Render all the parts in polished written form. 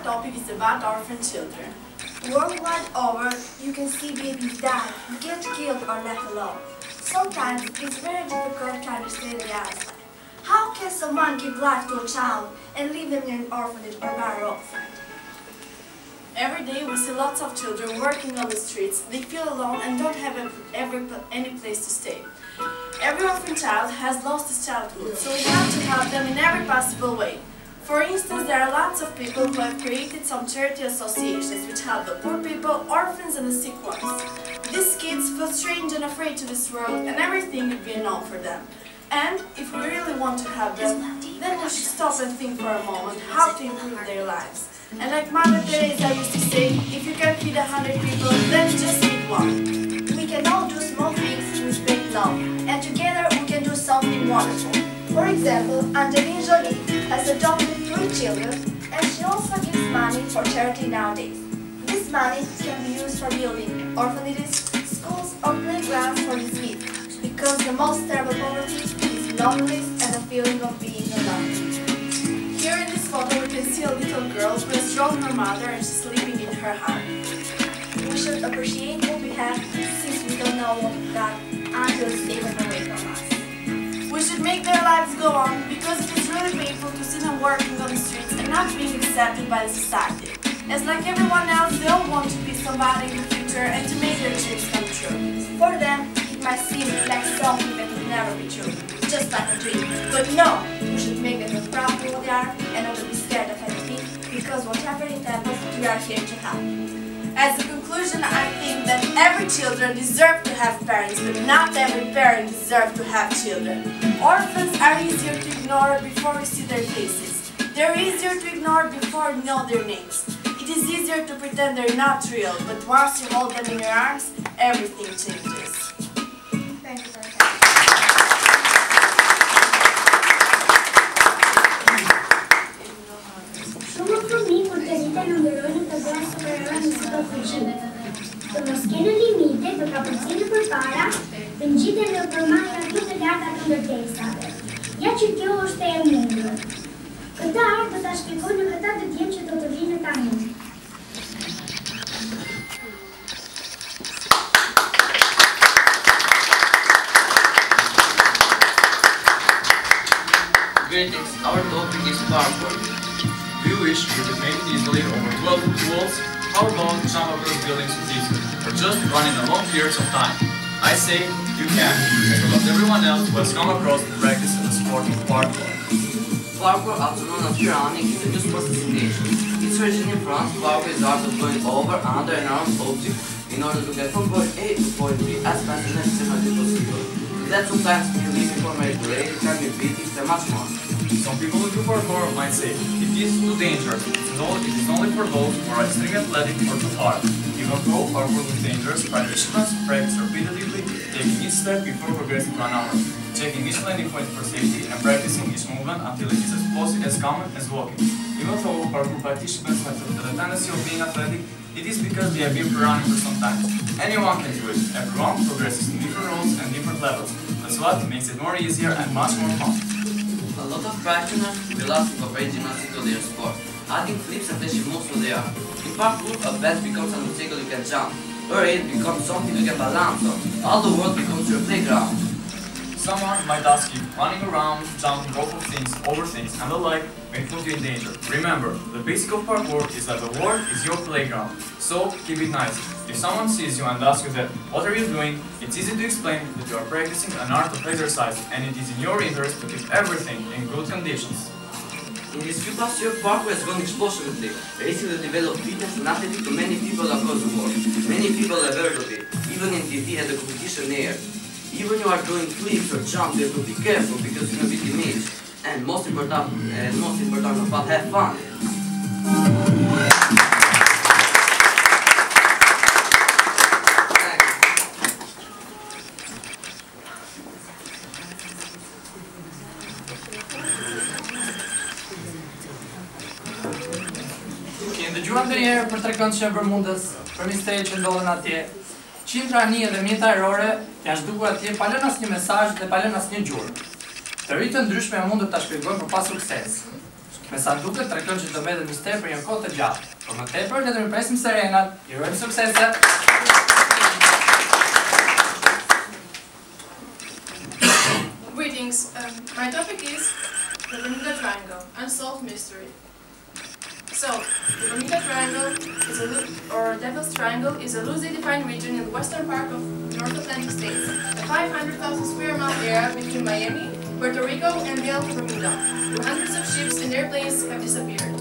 topic is about orphan children. Worldwide over, you can see babies die, get killed or left alone. Sometimes it's very difficult to understand the outside. How can someone give life to a child and leave them in an orphanage or by a roadside? Every day we see lots of children working on the streets. They feel alone and don't have any place to stay. Every orphan child has lost his childhood, so we have to help them in every possible way. For instance, there are lots of people who have created some charity associations which help the poor people, orphans and the sick ones. These kids feel strange and afraid to this world and everything would be unknown for them. And if we really want to help them, then we should stop and think for a moment how to improve their lives. And like Mother Teresa used to say, if you can feed 100 people, then just feed one. We can all do small things with great love, and together we can do something wonderful. For example, Angelina Jolie has adopted 3 children, and she also gives money for charity nowadays. This money can be used for building orphanages, schools, or playgrounds for these kids, because the most terrible poverty is loneliness and the feeling of being alone. Here in this photo we can see a little girl who has drawn her mother and she's sleeping in her heart. We should appreciate what we have since we don't know what we got until it's taken away from us. We should make their lives go on because it is really painful to see them working on the streets and not being accepted by the society. As like everyone else, they all want to be somebody in the future and to make their dreams come true. For them, it might seem like something that will never be true, just like a dream. But no, we should make them feel proud of who they are and not to be scared of anything, because whatever it happens, we are here to help. As a conclusion, I think that every children deserve to have parents, but not every parent deserves to have children. Orphans are easier to ignore before we see their faces. They're easier to ignore before we know their names. It is easier to pretend they're not real, but once you hold them in your arms, everything changes. Thank you very much. Sono formiche urgenti numerose per superare la situazione. Sono schiene limite për ka përcjellë përpara, të ngjiten në përmarrje të të larta të ndërtesave. Ja që kjo është e mundur. Këtë do ta shpjegoj në këtë të tjenë që do të vinë tani. Greetings, our topic is parkour. Do you wish you could make it easily over 12 foot walls? How about jump across buildings with ease, or just run in a long periods of time? I say you can, because everyone else who has come across the practice in the sport of parkour. Parkour, also known as running, is a new sport destination. Its origin in France, parkour is the art of going over, under, and around objects in order to get from point A to point B as fast and efficiently as possible. That sometimes means leaving for regulate, climbing beatings, and much more. Some people who do parkour might say it is too dangerous. It is only for those who are extremely athletic or too hard. Even though parkour is dangerous, participants practice repeatedly, taking each step before progressing to another, checking each landing point for safety and practicing each movement until it is as common as walking. Even though parkour participants have the tendency of being athletic, it is because they have been running for some time. Anyone can do it. Everyone progresses in different roles and different levels. That's what makes it more easier and much more fun. A lot of practitioners will ask to incorporate gymnastics to their sport, adding flips and flashing moves to their art. In parkour, a bench becomes an obstacle you can jump, or it becomes something you can balance on. All the world becomes your playground. Someone might ask you, running around, jumping over things, and the like may put you in danger. Remember, the basic of parkour is that the world is your playground, so keep it nice. If someone sees you and asks you that, what are you doing, it's easy to explain that you are practicing an art of exercise, and it is in your interest to keep everything in good conditions. In this few past years, parkour has grown explosively, racing to develop fitness and athletics to many people across the world. Many people have heard of it, even in TV and the competition air. Even you are doing flips or jumps, you have to be careful because you can be damaged. And most important of all, have fun. Dëgjuar ndonjëherë për tregëndshëm vërmundës për misteri që ndodhen atje. Qindra anije dhe mjeta erore janë zhdukur atje pa lënë asnjë mesazh dhe pa lënë asnjë gjurmë. Teori të ndryshme mund të ta shpjegojnë për pas sukses. Me sa duket tregon që do mbetemi mister për një kohë të gjatë. Por më tepër le të mirpresim Serenat, i urojmë suksese. Greetings. My topic is the Bermuda Triangle, unsolved mystery. So, the Bermuda Triangle or Devil's Triangle is a loosely defined region in the western part of North Atlantic states, a 500,000 square mile area between Miami, Puerto Rico, and the Gulf of Bermuda, where hundreds of ships and airplanes have disappeared.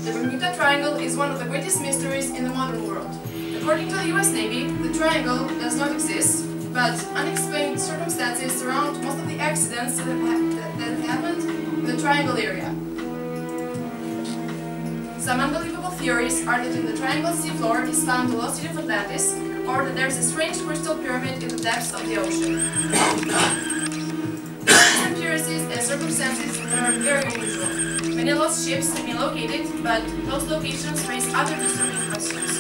The Bermuda Triangle is one of the greatest mysteries in the modern world. According to the US Navy, the triangle does not exist, but unexplained circumstances surround most of the accidents that have happened in the triangle area. Some unbelievable theories are that in the triangle seafloor is found the lost city of Atlantis, or that there is a strange crystal pyramid in the depths of the ocean. These appearances and circumstances are very unusual. Many lost ships have been located, but those locations raise other disturbing questions.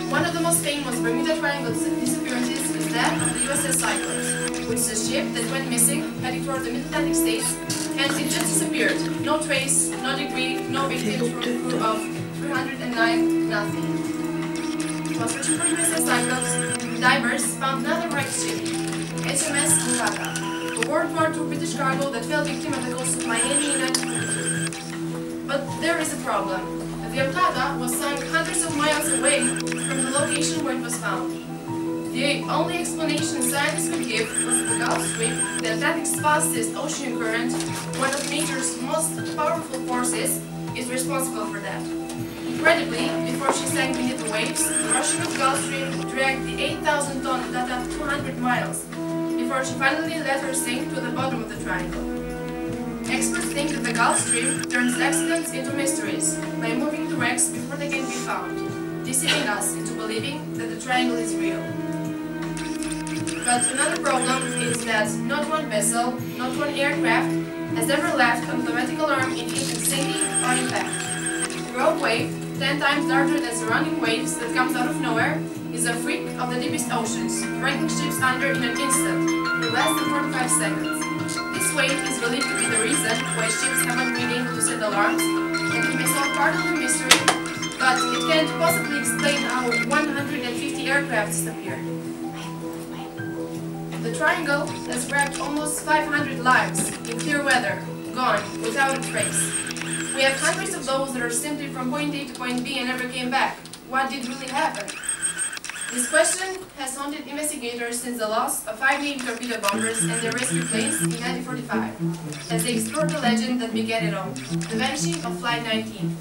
One of the most famous Bermuda Triangle disappearances is that of the USS Cyclops, which is a ship that went missing heading toward the Mid-Atlantic states, and it just disappeared. No trace, no debris, no victims from a crew of 309, nothing. While searching for USS Cyclops, divers found another wrecked ship, HMS Okata, a World War II British cargo that fell victim at the coast of Miami in 1942. But there is a problem. The Okata was sunk hundreds of miles away from the location where it was found. The only explanation scientists could give was that the Gulf Stream, the Atlantic's fastest ocean current, one of nature's most powerful forces, is responsible for that. Incredibly, before she sank beneath the waves, the rushing of Gulf Stream dragged the 8,000-ton Okata 200 miles, before she finally let her sink to the bottom of the triangle. Experts think that the Gulf Stream turns accidents into mysteries by moving the wrecks before they can be found, deceiving us into believing that the triangle is real. But another problem is that not one vessel, not one aircraft, has ever left an automatic alarm indicating sinking or impact. The rogue wave, 10 times larger than surrounding waves that comes out of nowhere, is a freak of the deepest oceans, dragging ships under in an instant, in less than 45 seconds. This wave is believed to be the reason why ships haven't been able to set alarms, and it may solve part of the mystery, but it can't possibly explain how 150 aircraft disappeared. The triangle has grabbed almost 500 lives in clear weather, gone without a trace. We have hundreds of those that are simply from point A to point B and never came back. What did really happen? This question has haunted investigators since the loss of 5 Navy torpedo bombers and their rescue planes in 1945, as they explored the legend that began it all, the vanishing of Flight 19.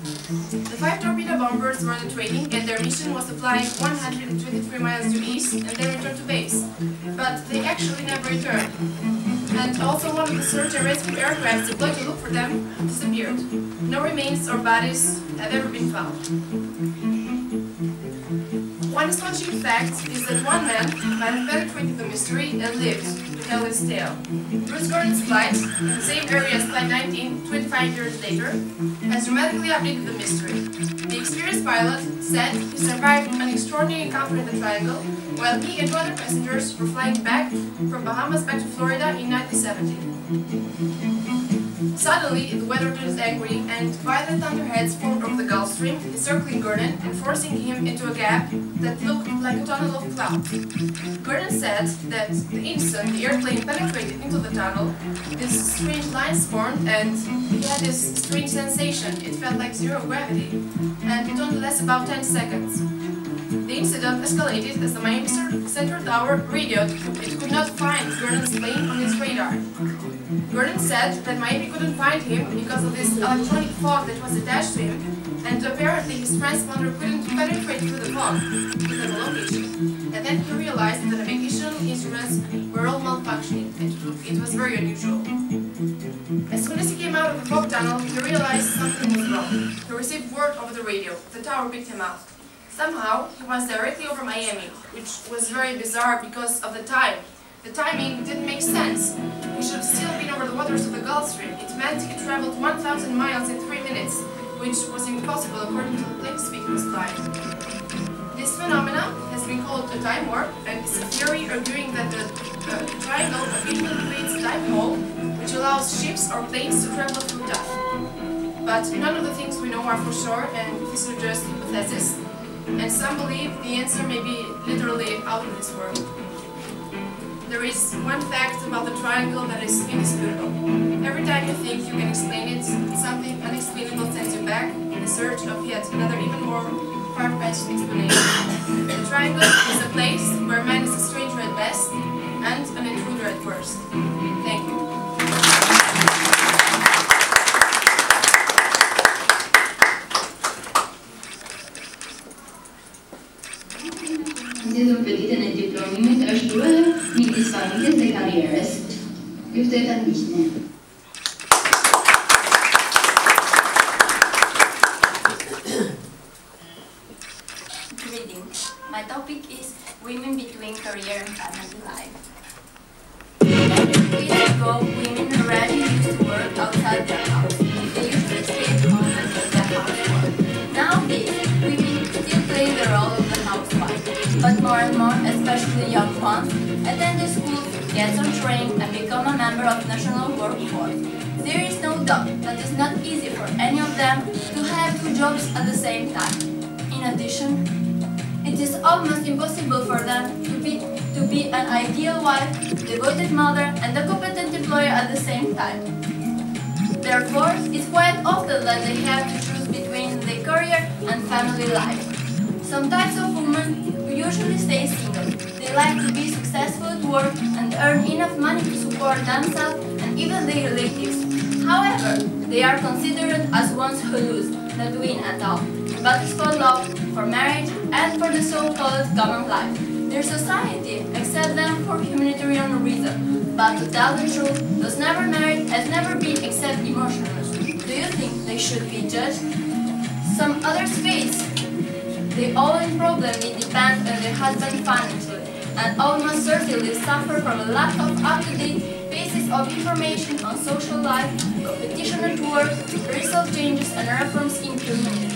The 5 torpedo bombers were on the training, and their mission was to fly 123 miles due east and then return to base. But they actually never returned. And also one of the search and rescue aircrafts deployed to look for them disappeared. No remains or bodies have ever been found. One astonishing fact is that one man might have penetrated the mystery and lived to tell his tale. Bruce Gordon's flight, in the same area as Flight 19, 25 years later, has dramatically updated the mystery. The experienced pilot said he survived an extraordinary encounter in the Triangle, while he and 2 other passengers were flying back from Bahamas back to Florida in 1970. Suddenly, the weather turned angry, and violent thunderheads formed over the Gulf Stream, encircling Gordon and forcing him into a gap that looked like a tunnel of clouds. Gordon said that the instant the airplane penetrated into the tunnel, this strange lines formed, and he had this strange sensation. It felt like zero gravity, and it only lasted about 10 seconds. The incident escalated as the Miami Central Tower radioed it could not find Gordon's plane on its radar. Gordon said that Miami couldn't find him because of this electronic fog that was attached to him, and apparently his transponder couldn't penetrate through the fog to the location. And then he realized that the navigation instruments were all malfunctioning, and it was very unusual. As soon as he came out of the fog tunnel, he realized something was wrong. He received word over the radio. The tower picked him up. Somehow, he was directly over Miami, which was very bizarre because of the time. The timing didn't make sense. He should have still been over the waters of the Gulf Stream. It meant he traveled 1,000 miles in 3 minutes, which was impossible according to the plane speed he was flying. This phenomenon has been called a time warp, and it's a theory arguing that the triangle occasionally creates a time hole, which allows ships or planes to travel through time. But none of the things we know are for sure, and these are just hypotheses. And some believe the answer may be literally out of this world. There is one fact about the triangle that is indisputable. Every time you think you can explain it, something unexplainable sends you back in search of yet another even more far-fetched explanation. The triangle is a place where man is a stranger at best and an intruder at worst. Thank you. Zidul petite në diplomimit është duelo midis familjes dhe karrierës. Ju ftoj ta ndiqni. Greetings. My topic is women between career and family life. Years ago, women rarely used to work outside their house. They usually stayed at home and did their housework. Nowadays, women still play the role of the housewife, but more and more, especially young ones, attend the school, get some training, and become a member of national workforce. There is no doubt that it's not easy for any of them to have two jobs at the same time. In addition, it is almost impossible for them to be an ideal wife, devoted mother, and a competent employer at the same time. Therefore, it's quite often that they have to choose between their career and family life. Some types of women usually stay single. They like to be successful at work and earn enough money to support themselves and even their relatives. However, they are considered as ones who lose, not win at all. But it's for love, for marriage, and for the so-called common life. Their society accepts them for humanitarian reasons, but to tell the truth, those never married has never been accepted emotionally. Do you think they should be judged? Some others face their own problem. They depend on their husband financially, and almost certainly suffer from a lack of up-to-date basis of information on social life, competition at work, recent changes and reforms in community.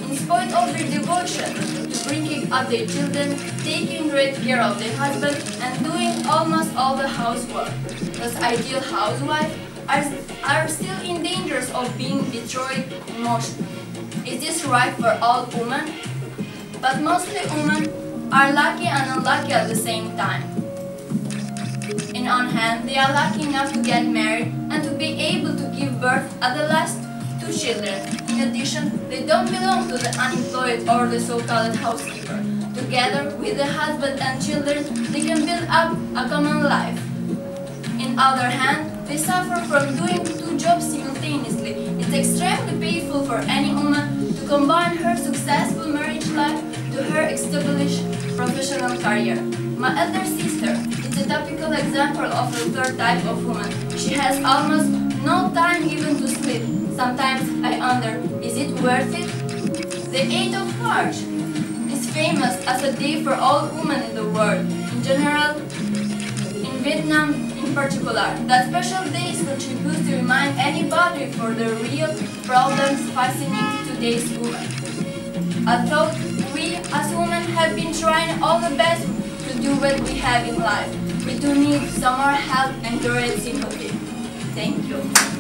In spite of their devotion to bringing up their children, taking great care of their husband, and doing almost all the housework, those ideal housewives are still in danger of being destroyed emotionally. Is this right for all women? But mostly women are lucky and unlucky at the same time. In on hand, they are lucky enough to get married and to be able to give birth at the last two children. In addition, they don't belong to the unemployed or the so-called housekeeper. Together with the husband and children, they can build up a common life. In other hand, they suffer from doing two jobs simultaneously. It's extremely painful for any woman to combine her successful marriage life to her established professional career. My elder sister is a typical example of the third type of woman. She has almost no time even to sleep. Sometimes I wonder, is it worth it? The 8th of March is famous as a day for all women in the world. In general, in Vietnam in particular, that special day contributes to remind anybody for the real problems facing today's women. Although we as women have been trying all the best to do what we have in life, we do need some more help and great sympathy. Thank you.